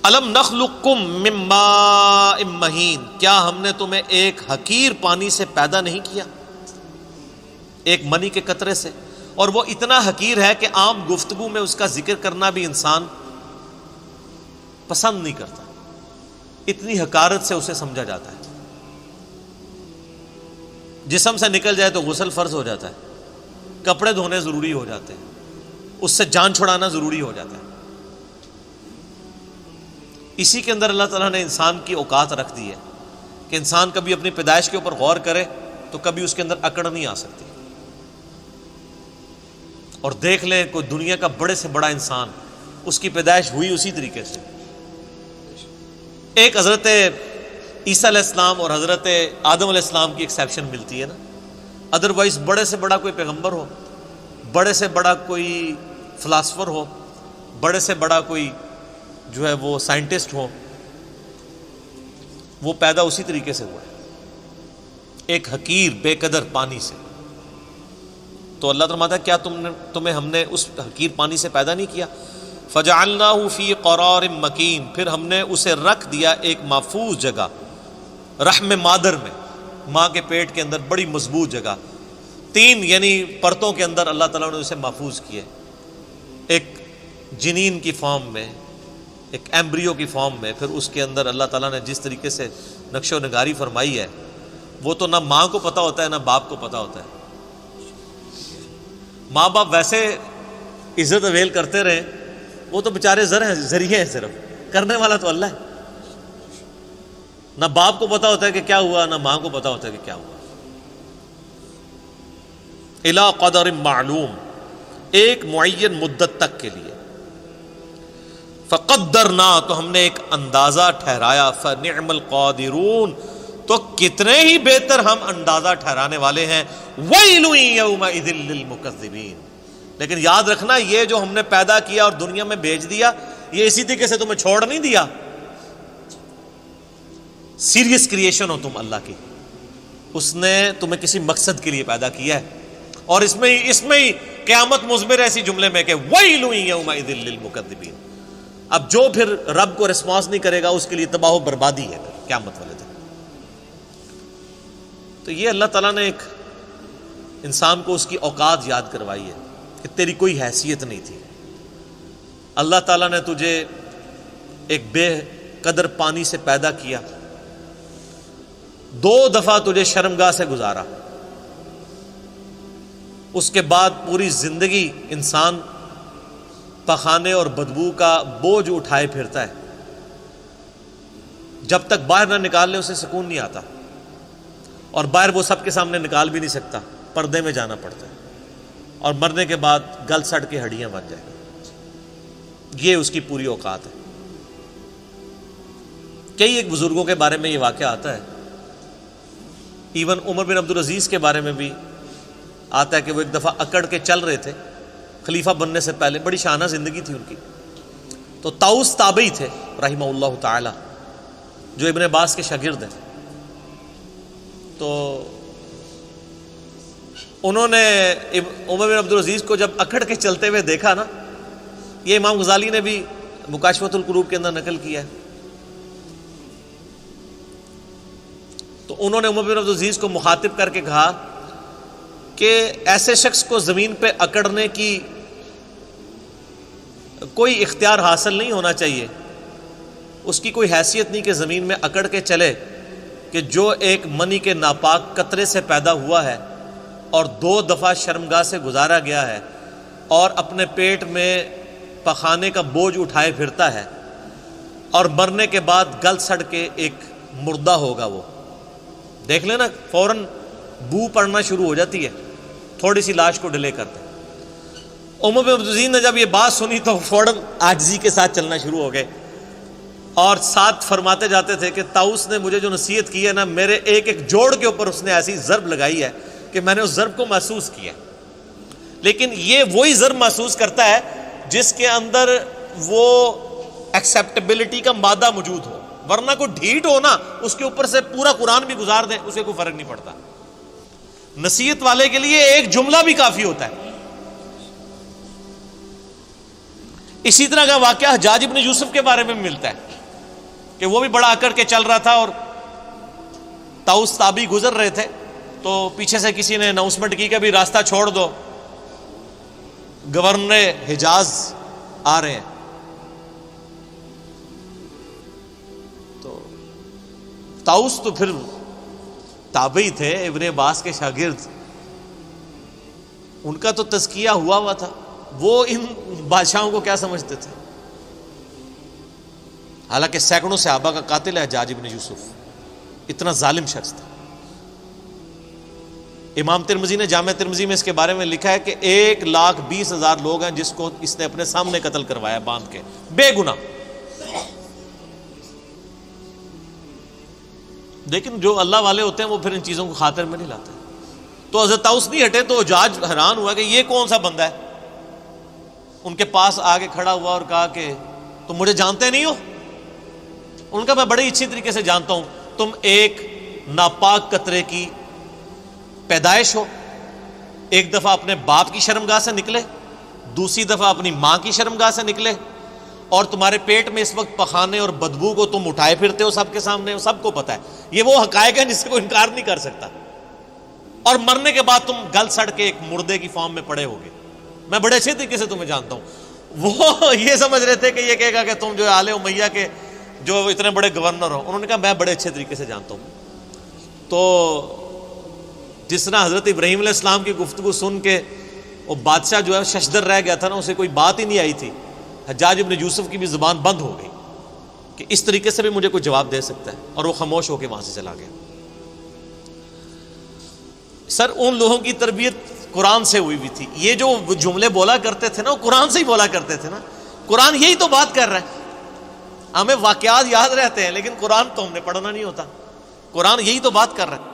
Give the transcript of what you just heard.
الم نخلقکم من ماء مہین، کیا ہم نے تمہیں ایک حقیر پانی سے پیدا نہیں کیا، ایک منی کے قطرے سے، اور وہ اتنا حقیر ہے کہ عام گفتگو میں اس کا ذکر کرنا بھی انسان پسند نہیں کرتا، اتنی حقارت سے اسے سمجھا جاتا ہے۔ جسم سے نکل جائے تو غسل فرض ہو جاتا ہے، کپڑے دھونے ضروری ہو جاتے ہیں، اس سے جان چھڑانا ضروری ہو جاتا ہے۔ اسی کے اندر اللہ تعالیٰ نے انسان کی اوقات رکھ دی ہے کہ انسان کبھی اپنی پیدائش کے اوپر غور کرے تو کبھی اس کے اندر اکڑ نہیں آ سکتی۔ اور دیکھ لیں کوئی دنیا کا بڑے سے بڑا انسان، اس کی پیدائش ہوئی اسی طریقے سے۔ ایک حضرت عیسیٰ علیہ السلام اور حضرت آدم علیہ السلام کی ایکسیپشن ملتی ہے نا، ادروائز بڑے سے بڑا کوئی پیغمبر ہو، بڑے سے بڑا کوئی فلاسفر ہو، بڑے سے بڑا کوئی جو ہے وہ سائنٹسٹ ہو، وہ پیدا اسی طریقے سے ہوا ہے، ایک حقیر بے قدر پانی سے۔ تو اللہ فرماتا ہے کیا تمہیں ہم نے اس حقیر پانی سے پیدا نہیں کیا؟ فجعلناہ فی قرار مکین، پھر ہم نے اسے رکھ دیا ایک محفوظ جگہ، رحم مادر میں، ماں کے پیٹ کے اندر بڑی مضبوط جگہ، 3 یعنی پرتوں کے اندر اللہ تعالیٰ نے اسے محفوظ کیا، ایک جنین کی فارم میں، ایک ایمبریو کی فارم میں، پھر اس کے اندر اللہ تعالیٰ نے جس طریقے سے نقش و نگاری فرمائی ہے وہ تو نہ ماں کو پتہ ہوتا ہے نہ باپ کو پتہ ہوتا ہے۔ ماں باپ ویسے عزت اویل کرتے رہے، وہ تو بیچارے ذریعے ہیں، صرف کرنے والا تو اللہ ہے۔ نہ باپ کو پتہ ہوتا ہے کہ کیا ہوا، نہ ماں کو پتہ ہوتا ہے کہ کیا ہوا۔ الی قدر معلوم، ایک معین مدت تک کے لیے۔ فقدرنا، تو ہم نے ایک اندازہ ٹھہرایا، فنعم القادرون، تو کتنے ہی بہتر ہم اندازہ ٹھہرانے والے ہیں۔ ویل یومئذ للمکذبین، لیکن یاد رکھنا یہ جو ہم نے پیدا کیا اور دنیا میں بھیج دیا، یہ اسی طریقے سے تمہیں چھوڑ نہیں دیا۔ سیریس کریشن ہو تم اللہ کی، اس نے تمہیں کسی مقصد کے لیے پیدا کیا ہے، اور اس میں ہی قیامت مضمر ایسی جملے میں کہ ویل یومئذ للمکذبین۔ اب جو پھر رب کو ریسپانس نہیں کرے گا اس کے لیے تباہ و بربادی ہے پھر قیامت والے دن۔ تو یہ اللہ تعالیٰ نے ایک انسان کو اس کی اوقات یاد کروائی ہے کہ تیری کوئی حیثیت نہیں تھی، اللہ تعالیٰ نے تجھے ایک بے قدر پانی سے پیدا کیا، 2 دفعہ تجھے شرمگاہ سے گزارا، اس کے بعد پوری زندگی انسان پخانے اور بدبو کا بوجھ اٹھائے پھرتا ہے، جب تک باہر نہ نکال لے اسے سکون نہیں آتا، اور باہر وہ سب کے سامنے نکال بھی نہیں سکتا، پردے میں جانا پڑتا ہے، اور مرنے کے بعد گل سڑ کے ہڈیاں بن جائیں گی۔ یہ اس کی پوری اوقات ہے۔ کئی ایک بزرگوں کے بارے میں یہ واقعہ آتا ہے، ایون عمر بن عبدالعزیز کے بارے میں بھی آتا ہے کہ وہ ایک دفعہ اکڑ کے چل رہے تھے خلیفہ بننے سے پہلے، بڑی شانہ زندگی تھی ان کی۔ تو طاؤس تابعی تھے رحمہ اللہ تعالی، جو ابن عباس کے شاگرد ہیں۔ تو انہوں نے عمر بن عبدالعزیز کو جب اکڑ کے چلتے ہوئے دیکھا نا، یہ امام غزالی نے بھی مکاشفۃ القلوب کے اندر نقل کیا ہے، تو انہوں نے عمر بن عبدالعزیز کو مخاطب کر کے کہا کہ ایسے شخص کو زمین پہ اکڑنے کی کوئی اختیار حاصل نہیں ہونا چاہیے، اس کی کوئی حیثیت نہیں کہ زمین میں اکڑ کے چلے، کہ جو ایک منی کے ناپاک قطرے سے پیدا ہوا ہے اور 2 دفعہ شرمگاہ سے گزارا گیا ہے، اور اپنے پیٹ میں پخانے کا بوجھ اٹھائے پھرتا ہے، اور مرنے کے بعد گل سڑ کے ایک مردہ ہوگا۔ وہ دیکھ لینا فوراً بو پڑنا شروع ہو جاتی ہے، تھوڑی سی لاش کو ڈیلے کرتے ہیں۔ عمر بن عبدالعزیز نے جب یہ بات سنی تو فوراً عاجزی کے ساتھ چلنا شروع ہو گئے، اور ساتھ فرماتے جاتے تھے کہ طاؤس نے مجھے جو نصیحت کی ہے نا، میرے ایک ایک جوڑ کے اوپر اس نے ایسی ضرب لگائی ہے کہ میں نے اس ضرب کو محسوس کیا۔ لیکن یہ وہی ضرب محسوس کرتا ہے جس کے اندر وہ ایکسیپٹیبلٹی کا مادہ موجود ہو، ورنہ کوئی ڈھیٹ ہو نا، اس کے اوپر سے پورا قرآن بھی گزار دیں اسے کوئی فرق نہیں پڑتا۔ نصیحت والے کے لیے ایک جملہ بھی کافی ہوتا ہے۔ اسی طرح کا واقعہ حجاج ابن یوسف کے بارے میں ملتا ہے۔ کہ وہ بھی بڑا اکڑ کے چل رہا تھا اور طاؤس تابی گزر رہے تھے تو پیچھے سے کسی نے اناؤنسمنٹ کی کہ ابھی راستہ چھوڑ دو، گورنر حجاز آ رہے ہیں۔ تو طاؤس تو پھر تابعی تھے، ابن عباس کے شاگرد، ان کا تو تزکیہ ہوا تھا، وہ ان بادشاہوں کو کیا سمجھتے تھے؟ حالانکہ سینکڑوں صحابہ کا قاتل ہے حجاج ابن یوسف، اتنا ظالم شخص تھا۔ امام ترمذی نے جامع ترمذی میں اس کے بارے میں لکھا ہے کہ 1,20,000 لوگ ہیں جس کو اس نے اپنے سامنے قتل کروایا باندھ کے، بے گناہ۔ لیکن جو اللہ والے ہوتے ہیں وہ پھر ان چیزوں کو خاطر میں نہیں لاتے۔ تو حضرت طاؤس نہیں ہٹے تو حجاج حیران ہوا کہ یہ کون سا بندہ ہے۔ ان کے پاس آگے کھڑا ہوا اور کہا کہ تم مجھے جانتے نہیں ہو؟ ان کا میں بڑی اچھی طریقے سے جانتا ہوں، تم ایک ناپاک قطرے کی پیدائش ہو، ایک دفعہ اپنے باپ کی شرمگاہ سے نکلے، دوسری دفعہ اپنی ماں کی شرمگاہ سے نکلے، اور تمہارے پیٹ میں اس وقت پخانے اور بدبو کو تم اٹھائے پھرتے ہو سب کے سامنے، سب کو پتہ ہے، یہ وہ حقائق ہیں جس سے کوئی انکار نہیں کر سکتا، اور مرنے کے بعد تم گل سڑ کے ایک مردے کی فارم میں پڑے ہوگے، میں بڑے اچھے طریقے سے تمہیں جانتا ہوں۔ وہ یہ سمجھ رہے تھے کہ یہ کہے گا کہ تم جو آل امیہ کے جو اتنے بڑے گورنر ہو، انہوں نے کہا میں بڑے اچھے طریقے سے جانتا ہوں۔ تو جس طرح حضرت ابراہیم علیہ السلام کی گفتگو سن کے وہ بادشاہ جو ہے ششدر رہ گیا تھا نا، اسے کوئی بات ہی نہیں آئی تھی، حجاج ابن یوسف کی بھی زبان بند ہو گئی کہ اس طریقے سے بھی مجھے کوئی جواب دے سکتا ہے، اور وہ خاموش ہو کے وہاں سے چلا گیا۔ سر ان لوگوں کی تربیت قرآن سے ہوئی ہوئی تھی، یہ جو جملے بولا کرتے تھے نا وہ قرآن سے ہی بولا کرتے تھے نا، قرآن یہی تو بات کر رہا ہے۔ ہمیں واقعات یاد رہتے ہیں لیکن قرآن تو ہم نے پڑھنا نہیں ہوتا، قرآن یہی تو بات کر رہا ہے۔